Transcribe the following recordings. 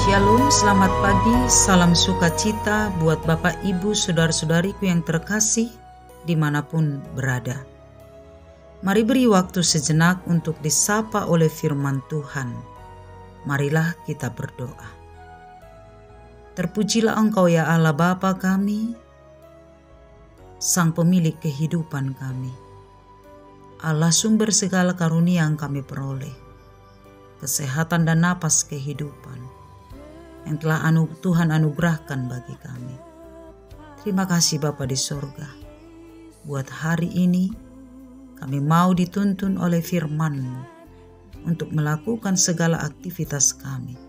Shalom, selamat pagi, salam sukacita buat Bapak Ibu saudara-saudariku yang terkasih dimanapun berada. Mari beri waktu sejenak untuk disapa oleh firman Tuhan. Marilah kita berdoa. Terpujilah Engkau ya Allah Bapa kami, Sang pemilik kehidupan kami. Allah sumber segala karunia yang kami peroleh, kesehatan dan napas kehidupan yang telah Tuhan anugerahkan bagi kami. Terima kasih Bapa di sorga. Buat hari ini kami mau dituntun oleh firman-Mu untuk melakukan segala aktivitas kami,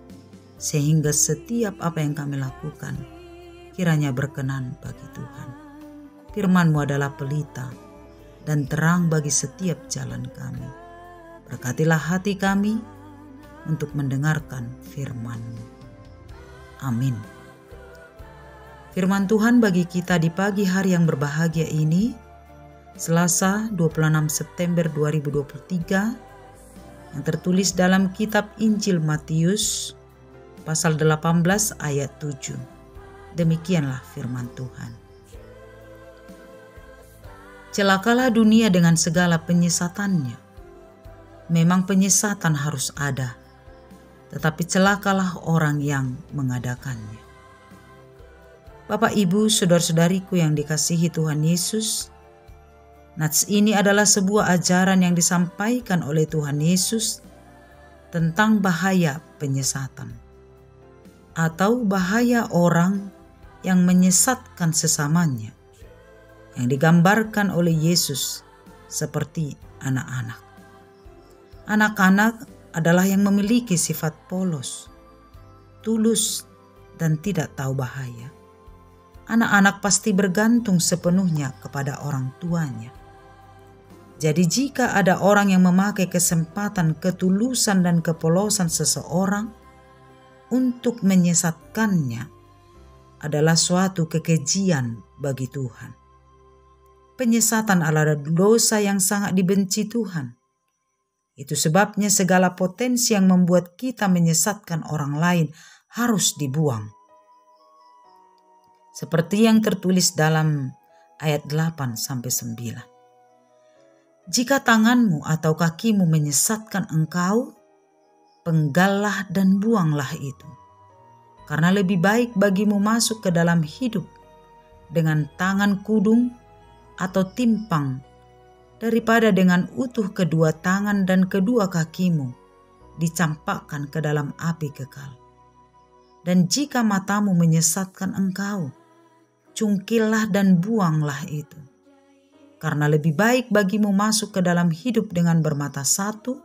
sehingga setiap apa yang kami lakukan kiranya berkenan bagi Tuhan. Firman-Mu adalah pelita dan terang bagi setiap jalan kami. Berkatilah hati kami untuk mendengarkan firman-Mu. Amin. Firman Tuhan bagi kita di pagi hari yang berbahagia ini, Selasa 26 September 2023, yang tertulis dalam kitab Injil Matius, pasal 18 ayat 7. Demikianlah firman Tuhan. Celakalah dunia dengan segala penyesatannya. Memang penyesatan harus ada, tetapi celakalah orang yang mengadakannya. Bapak, Ibu, saudara-saudariku yang dikasihi Tuhan Yesus, nats ini adalah sebuah ajaran yang disampaikan oleh Tuhan Yesus tentang bahaya penyesatan atau bahaya orang yang menyesatkan sesamanya, yang digambarkan oleh Yesus seperti anak-anak. Anak-anak adalah yang memiliki sifat polos, tulus, dan tidak tahu bahaya. Anak-anak pasti bergantung sepenuhnya kepada orang tuanya. Jadi jika ada orang yang memakai kesempatan ketulusan dan kepolosan seseorang untuk menyesatkannya, adalah suatu kekejian bagi Tuhan. Penyesatan adalah dosa yang sangat dibenci Tuhan. Itu sebabnya segala potensi yang membuat kita menyesatkan orang lain harus dibuang. Seperti yang tertulis dalam ayat 8-9. Jika tanganmu atau kakimu menyesatkan engkau, penggallah dan buanglah itu. Karena lebih baik bagimu masuk ke dalam hidup dengan tangan kudung atau timpang, daripada dengan utuh kedua tangan dan kedua kakimu dicampakkan ke dalam api kekal. Dan jika matamu menyesatkan engkau, cungkillah dan buanglah itu. Karena lebih baik bagimu masuk ke dalam hidup dengan bermata satu,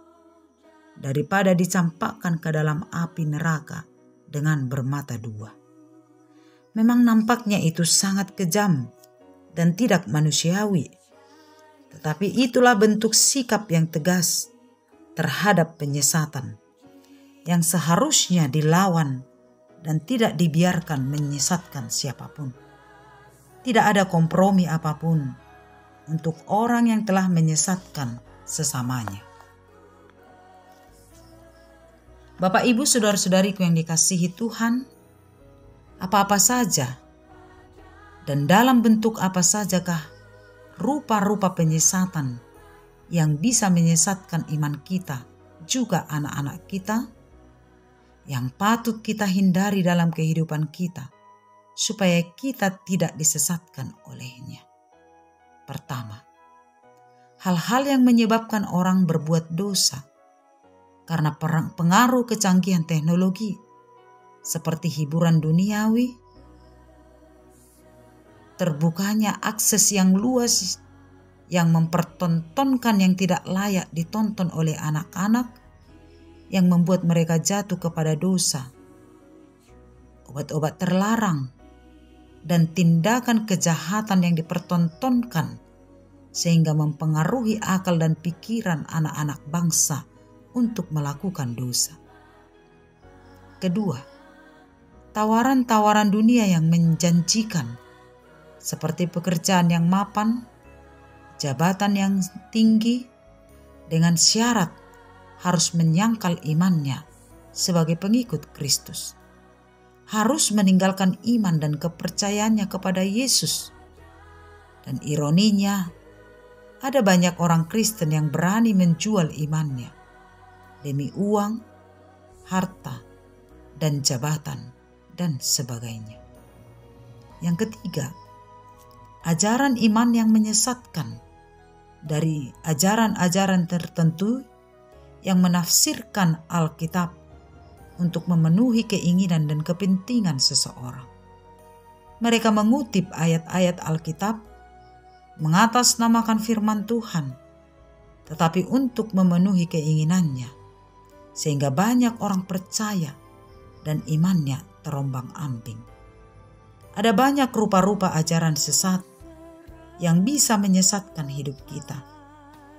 daripada dicampakkan ke dalam api neraka dengan bermata dua. Memang nampaknya itu sangat kejam dan tidak manusiawi. Tetapi itulah bentuk sikap yang tegas terhadap penyesatan yang seharusnya dilawan dan tidak dibiarkan menyesatkan siapapun. Tidak ada kompromi apapun untuk orang yang telah menyesatkan sesamanya. Bapak, Ibu, saudara-saudariku yang dikasihi Tuhan, apa-apa saja dan dalam bentuk apa sajakah rupa-rupa penyesatan yang bisa menyesatkan iman kita, juga anak-anak kita, yang patut kita hindari dalam kehidupan kita, supaya kita tidak disesatkan olehnya. Pertama, hal-hal yang menyebabkan orang berbuat dosa karena pengaruh kecanggihan teknologi, seperti hiburan duniawi, terbukanya akses yang luas yang mempertontonkan yang tidak layak ditonton oleh anak-anak, yang membuat mereka jatuh kepada dosa, obat-obat terlarang, dan tindakan kejahatan yang dipertontonkan sehingga mempengaruhi akal dan pikiran anak-anak bangsa untuk melakukan dosa. Kedua, tawaran-tawaran dunia yang menjanjikan, seperti pekerjaan yang mapan, jabatan yang tinggi, dengan syarat harus menyangkal imannya sebagai pengikut Kristus. harus meninggalkan iman dan kepercayaannya kepada Yesus. Dan ironinya, ada banyak orang Kristen yang berani menjual imannya demi uang, harta, dan jabatan, dan sebagainya. Yang ketiga, ajaran iman yang menyesatkan dari ajaran-ajaran tertentu yang menafsirkan Alkitab untuk memenuhi keinginan dan kepentingan seseorang. Mereka mengutip ayat-ayat Alkitab, mengatasnamakan firman Tuhan, tetapi untuk memenuhi keinginannya, sehingga banyak orang percaya dan imannya terombang-ambing. Ada banyak rupa-rupa ajaran sesat yang bisa menyesatkan hidup kita,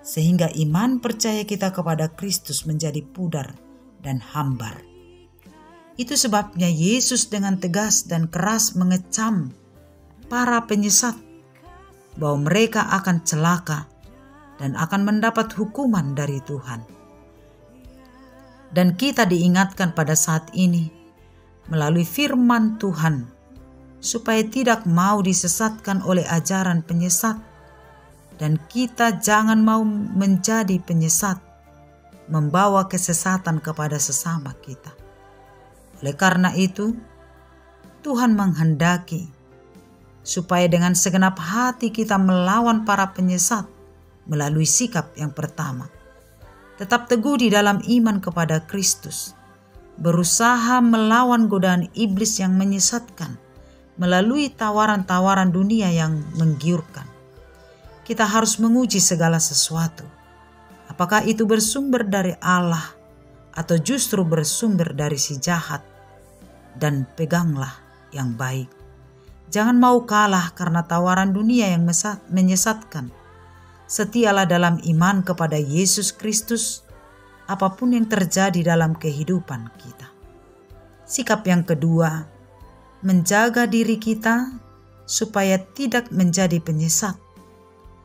sehingga iman percaya kita kepada Kristus menjadi pudar dan hambar. Itu sebabnya Yesus dengan tegas dan keras mengecam para penyesat bahwa mereka akan celaka dan akan mendapat hukuman dari Tuhan. Dan kita diingatkan pada saat ini melalui firman Tuhan supaya tidak mau disesatkan oleh ajaran penyesat, dan kita jangan mau menjadi penyesat, membawa kesesatan kepada sesama kita. Oleh karena itu, Tuhan menghendaki supaya dengan segenap hati kita melawan para penyesat melalui sikap yang pertama. Tetap teguh di dalam iman kepada Kristus, berusaha melawan godaan iblis yang menyesatkan melalui tawaran-tawaran dunia yang menggiurkan. Kita harus menguji segala sesuatu, apakah itu bersumber dari Allah atau justru bersumber dari si jahat, dan peganglah yang baik. Jangan mau kalah karena tawaran dunia yang menyesatkan. Setialah dalam iman kepada Yesus Kristus, apapun yang terjadi dalam kehidupan kita. Sikap yang kedua, menjaga diri kita supaya tidak menjadi penyesat.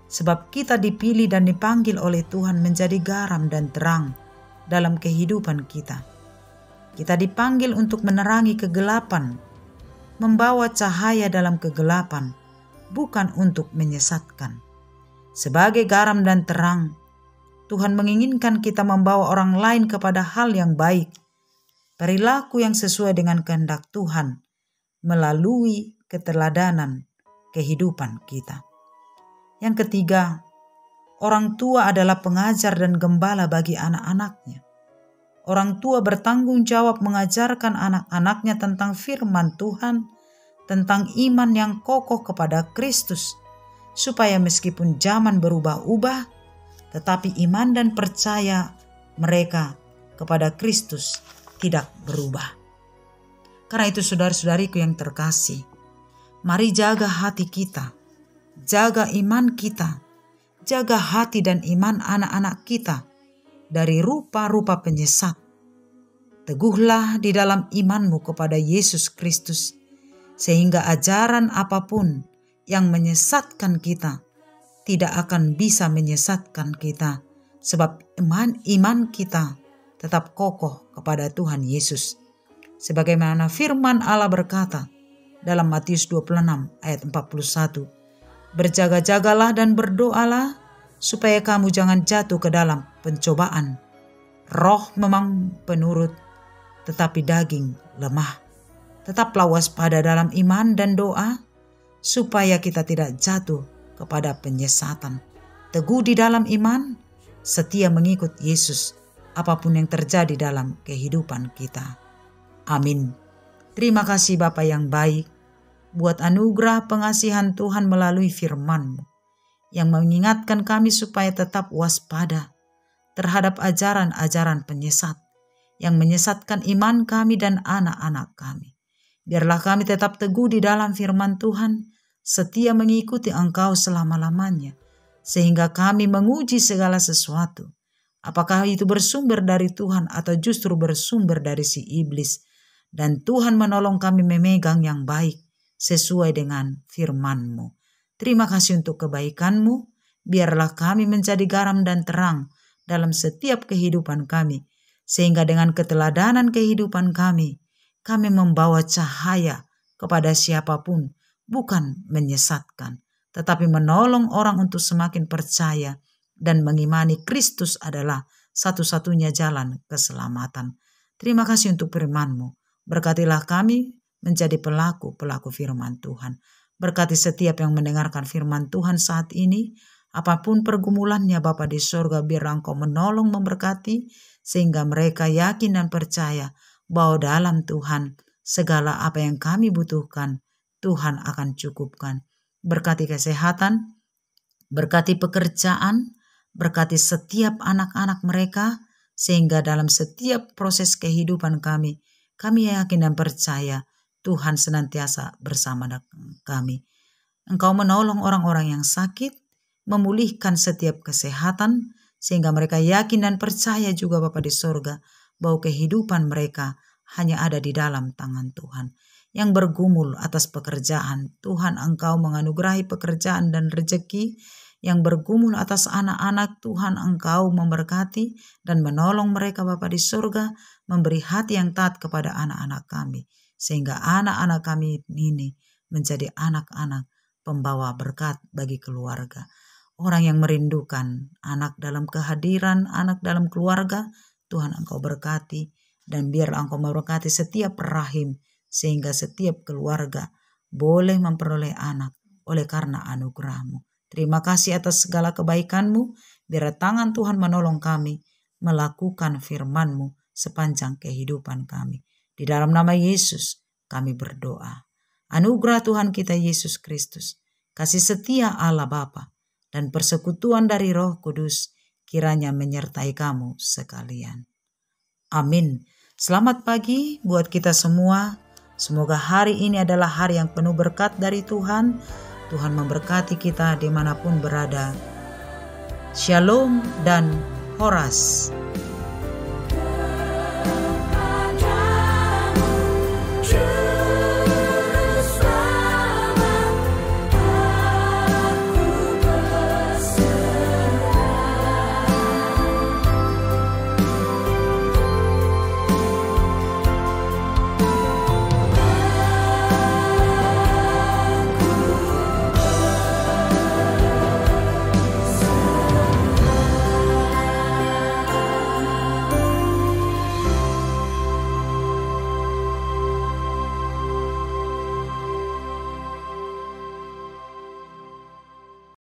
Sebab kita dipilih dan dipanggil oleh Tuhan menjadi garam dan terang dalam kehidupan kita. Kita dipanggil untuk menerangi kegelapan, membawa cahaya dalam kegelapan, bukan untuk menyesatkan. Sebagai garam dan terang, Tuhan menginginkan kita membawa orang lain kepada hal yang baik, perilaku yang sesuai dengan kehendak Tuhan, melalui keteladanan kehidupan kita. Yang ketiga, orang tua adalah pengajar dan gembala bagi anak-anaknya. Orang tua bertanggung jawab mengajarkan anak-anaknya tentang firman Tuhan, tentang iman yang kokoh kepada Kristus, supaya meskipun zaman berubah-ubah, tetapi iman dan percaya mereka kepada Kristus tidak berubah. Karena itu saudara-saudariku yang terkasih, mari jaga hati kita, jaga iman kita, jaga hati dan iman anak-anak kita dari rupa-rupa penyesat. Teguhlah di dalam imanmu kepada Yesus Kristus, sehingga ajaran apapun yang menyesatkan kita tidak akan bisa menyesatkan kita, sebab iman kita tetap kokoh kepada Tuhan Yesus. Sebagaimana firman Allah berkata dalam Matius 26 ayat 41, berjaga-jagalah dan berdoalah supaya kamu jangan jatuh ke dalam pencobaan. Roh memang penurut, tetapi daging lemah. Tetaplah waspada dalam iman dan doa, supaya kita tidak jatuh kepada penyesatan. Teguh di dalam iman, setia mengikut Yesus, apapun yang terjadi dalam kehidupan kita. Amin. Terima kasih Bapa yang baik, buat anugerah pengasihan Tuhan melalui firman-Mu, yang mengingatkan kami supaya tetap waspada terhadap ajaran-ajaran penyesat, yang menyesatkan iman kami dan anak-anak kami. Biarlah kami tetap teguh di dalam firman Tuhan, setia mengikuti Engkau selama-lamanya, sehingga kami menguji segala sesuatu, apakah itu bersumber dari Tuhan atau justru bersumber dari si iblis. Dan Tuhan menolong kami memegang yang baik sesuai dengan firman-Mu. Terima kasih untuk kebaikan-Mu. Biarlah kami menjadi garam dan terang dalam setiap kehidupan kami, sehingga dengan keteladanan kehidupan kami kami membawa cahaya kepada siapapun, bukan menyesatkan, tetapi menolong orang untuk semakin percaya dan mengimani Kristus adalah satu-satunya jalan keselamatan. Terima kasih untuk firman-Mu. Berkatilah kami menjadi pelaku-pelaku firman Tuhan. Berkati setiap yang mendengarkan firman Tuhan saat ini, apapun pergumulannya Bapa di sorga, biar Engkau menolong, memberkati, sehingga mereka yakin dan percaya bahwa dalam Tuhan segala apa yang kami butuhkan, Tuhan akan cukupkan. Berkati kesehatan, berkati pekerjaan, berkati setiap anak-anak mereka, sehingga dalam setiap proses kehidupan kami yakin dan percaya Tuhan senantiasa bersama kami. Engkau menolong orang-orang yang sakit, memulihkan setiap kesehatan, sehingga mereka yakin dan percaya juga Bapa di sorga, bahwa kehidupan mereka hanya ada di dalam tangan Tuhan. Yang bergumul atas pekerjaan, Tuhan Engkau menganugerahi pekerjaan dan rezeki. Yang bergumul atas anak-anak, Tuhan Engkau memberkati dan menolong mereka Bapa di sorga, memberi hati yang taat kepada anak-anak kami, sehingga anak-anak kami ini menjadi anak-anak pembawa berkat bagi keluarga. Orang yang merindukan anak dalam kehadiran, anak dalam keluarga, Tuhan Engkau berkati, dan biar Engkau memberkati setiap rahim, sehingga setiap keluarga boleh memperoleh anak oleh karena anugerah-Mu. Terima kasih atas segala kebaikan-Mu, biar tangan Tuhan menolong kami melakukan firman-Mu sepanjang kehidupan kami. Di dalam nama Yesus kami berdoa. Anugerah Tuhan kita Yesus Kristus, kasih setia Allah Bapa, dan persekutuan dari Roh Kudus kiranya menyertai kamu sekalian. Amin. Selamat pagi buat kita semua. Semoga hari ini adalah hari yang penuh berkat dari Tuhan. Tuhan memberkati kita dimanapun berada. Shalom dan Horas.